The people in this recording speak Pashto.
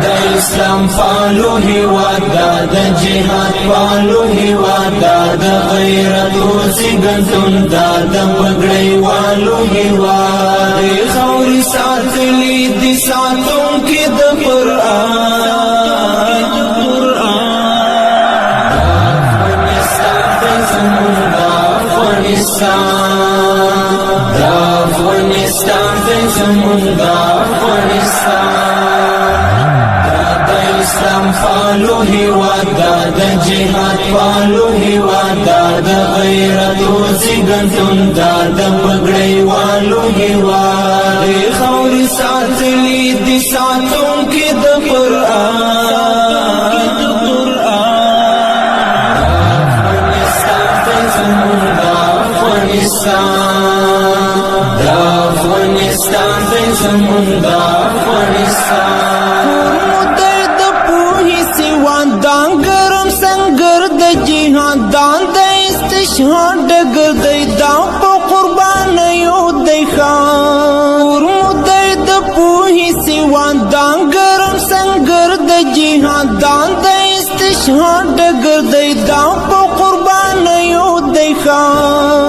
دا اسلام فالو هیواد دا جهاد فالو هیواد دا غیرت وزیګندون دا پګړی والو هیواد خوري ساتلی دي ساتون کې د قران دا افغانستان دی زمون دا افغانستان دا اسلام فالو هیواد دا جهاد فالو هیواد دا غیرت وزیګندون دا پګړی والو هیواد خوري ساتلی دي ساتون کې د قران دا افغانستان دی زمون دا افغانستان مدر د پوهی سیوان دان گرم سنگر د جهان دان د استشهاد ډګر دی دا په قربان یو دی خان مدر د پوهی سیوان دان گرم سنگر د جهان دان د استشهاد ډګر دی دا په قربان یو دی خان